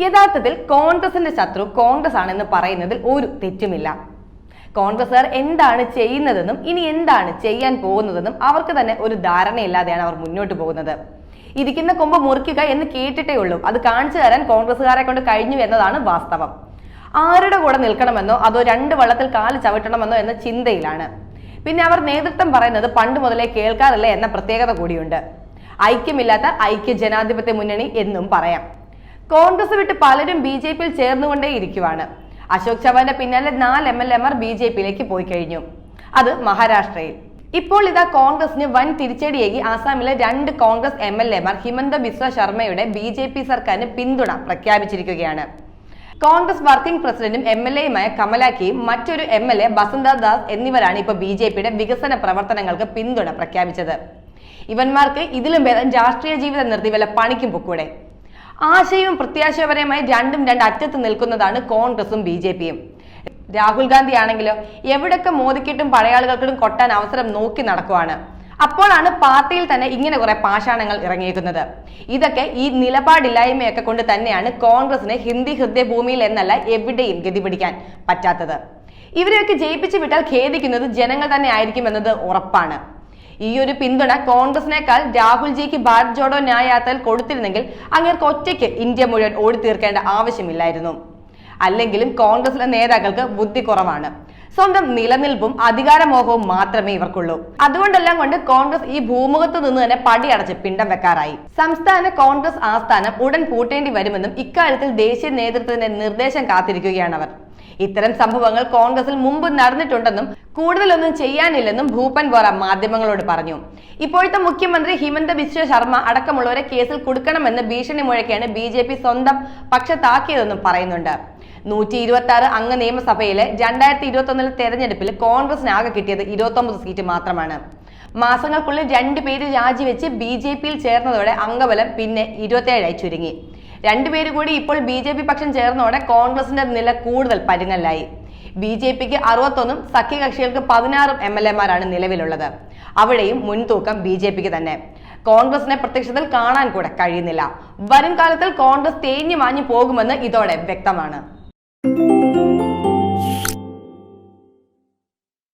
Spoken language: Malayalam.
യഥാർത്ഥത്തിൽ കോൺഗ്രസിന്റെ ശത്രു കോൺഗ്രസ് ആണെന്ന് പറയുന്നതിൽ ഒരു തെറ്റുമില്ല. കോൺഗ്രസുകാർ എന്താണ് ചെയ്യുന്നതെന്നും ഇനി എന്താണ് ചെയ്യാൻ പോകുന്നതെന്നും അവർക്ക് തന്നെ ഒരു ധാരണയില്ലാതെയാണ് അവർ മുന്നോട്ട് പോകുന്നത്. ഇരിക്കുന്ന കൊമ്പ് മുറിക്കുക എന്ന് കേട്ടിട്ടേ ഉള്ളൂ. അത് കാണിച്ചു തരാൻ കോൺഗ്രസുകാരെ കൊണ്ട് കഴിഞ്ഞു എന്നതാണ് വാസ്തവം. ആരുടെ കൂടെ നിൽക്കണമെന്നോ അതോ രണ്ട് വള്ളത്തിൽ കാല് ചവിട്ടണമെന്നോ എന്ന ചിന്തയിലാണ്. പിന്നെ അവർ നേതൃത്വം പറയുന്നത് പണ്ട് മുതലേ കേൾക്കാറില്ല എന്ന പ്രത്യേകത കൂടിയുണ്ട്. ഐക്യമില്ലാത്ത ഐക്യ ജനാധിപത്യ മുന്നണി എന്നും പറയാം. കോൺഗ്രസ് വിട്ട് പലരും BJP-യിൽ ചേർന്നുകൊണ്ടേ ഇരിക്കുവാണ്. അശോക് ചവാന്റെ പിന്നാലെ 4 MLA-മാർ BJP-യിലേക്ക് പോയി കഴിഞ്ഞു. അത് മഹാരാഷ്ട്രയിൽ. ഇപ്പോൾ ഇതാ കോൺഗ്രസിന് വൻ തിരിച്ചടിയേകി ആസാമിലെ 2 കോൺഗ്രസ് MLA-മാർ ഹിമന്ത ബിശ്വ ശർമ്മയുടെ BJP സർക്കാരിന് പിന്തുണ പ്രഖ്യാപിച്ചിരിക്കുകയാണ്. കോൺഗ്രസ് വർക്കിംഗ് പ്രസിഡന്റും MLA-യുമായ കമലാക്കിയും മറ്റൊരു MLA ബസന്ത ദാസ് എന്നിവരാണ് ഇപ്പോൾ BJP-യുടെ വികസന പ്രവർത്തനങ്ങൾക്ക് പിന്തുണ പ്രഖ്യാപിച്ചത്. ഇവന്മാർക്ക് ഇതിലും ഭേദം രാഷ്ട്രീയ ജീവിതം നിർത്തി വല്ല പണിക്കും പൊക്കൂടെ. ആശയവും പ്രത്യാശയപരമായി രണ്ടും അറ്റത്ത് നിൽക്കുന്നതാണ് കോൺഗ്രസും BJP-യും. രാഹുൽ ഗാന്ധി ആണെങ്കിലോ എവിടൊക്കെ മോദിക്കിട്ടും പടയാളികൾക്കിട്ടും കൊട്ടാൻ അവസരം നോക്കി നടക്കുവാണ്. അപ്പോഴാണ് പാർട്ടിയിൽ തന്നെ ഇങ്ങനെ കുറെ പാഷാണങ്ങൾ ഇറങ്ങിയിരിക്കുന്നത്. ഇതൊക്കെ ഈ നിലപാടില്ലായ്മയൊക്കെ കൊണ്ട് തന്നെയാണ് കോൺഗ്രസിന് ഹിന്ദി ഹൃദയഭൂമിയിൽ എന്നല്ല എവിടെയും ഗതി പിടിക്കാൻ പറ്റാത്തത്. ഇവരെയൊക്കെ ജയിപ്പിച്ചു വിട്ടാൽ ഖേദിക്കുന്നത് ജനങ്ങൾ തന്നെ ആയിരിക്കും എന്നത് ഉറപ്പാണ്. ഈ ഒരു പിന്തുണ കോൺഗ്രസിനേക്കാൾ രാഹുൽജിക്ക് ഭാരത് ജോഡോ ന്യായ് യാത്രയിൽ കൊടുത്തിരുന്നെങ്കിൽ അങ്ങേർക്ക് ഒറ്റയ്ക്ക് ഇന്ത്യ മുഴുവൻ ഓടിത്തീർക്കേണ്ട ആവശ്യമില്ലായിരുന്നു. അല്ലെങ്കിലും കോൺഗ്രസിലെ നേതാക്കൾക്ക് ബുദ്ധി കുറവാണ്. സ്വന്തം നിലനിൽപ്പും അധികാരമോഹവും മാത്രമേ ഇവർക്കുള്ളൂ. അതുകൊണ്ടെല്ലാം കൊണ്ട് കോൺഗ്രസ് ഈ ഭൂമുഖത്ത് നിന്ന് തന്നെ പടിയടച്ച് പിണ്ടം വെക്കാറായി. സംസ്ഥാന കോൺഗ്രസ് ആസ്ഥാനം ഉടൻ പൂട്ടേണ്ടി വരുമെന്നും ഇക്കാര്യത്തിൽ ദേശീയ നേതൃത്വത്തിന്റെ നിർദ്ദേശം കാത്തിരിക്കുകയാണ് അവർ. ഇത്തരം സംഭവങ്ങൾ കോൺഗ്രസിൽ മുമ്പ് നടന്നിട്ടുണ്ടെന്നും കൂടുതലൊന്നും ചെയ്യാനില്ലെന്നും ഭൂപൻ ബോറ മാധ്യമങ്ങളോട് പറഞ്ഞു. ഇപ്പോഴത്തെ മുഖ്യമന്ത്രി ഹിമന്ത ബിശ്വ ശർമ്മ അടക്കമുള്ളവരെ കേസിൽ കൊടുക്കണമെന്ന് ഭീഷണി മുഴക്കിയാണ് BJP സ്വന്തം പക്ഷത്താക്കിയതെന്നും പറയുന്നുണ്ട്. 126 അംഗ നിയമസഭയിലെ 2021 തെരഞ്ഞെടുപ്പിൽ കോൺഗ്രസിന് ആകെ കിട്ടിയത് 29 സീറ്റ് മാത്രമാണ്. മാസങ്ങൾക്കുള്ളിൽ 2 പേര് രാജിവെച്ച് BJP-യിൽ ചേർന്നതോടെ അംഗബലം പിന്നെ 27 ചുരുങ്ങി. 2 പേര് കൂടി ഇപ്പോൾ BJP പക്ഷം ചേർന്നതോടെ കോൺഗ്രസിന്റെ നില കൂടുതൽ പരുങ്ങലായി. BJP-ക്ക് 61ഉം സഖ്യകക്ഷികൾക്ക് 16 MLA-മാരാണ് നിലവിലുള്ളത്. അവിടെയും മുൻതൂക്കം BJP-ക്ക് തന്നെ. കോൺഗ്രസിനെ പ്രത്യക്ഷത്തിൽ കാണാൻ കൂടെ കഴിയുന്നില്ല. വരും കാലത്തിൽ കോൺഗ്രസ് തേഞ്ഞു മാഞ്ഞു പോകുമെന്ന് ഇതോടെ വ്യക്തമാണ്.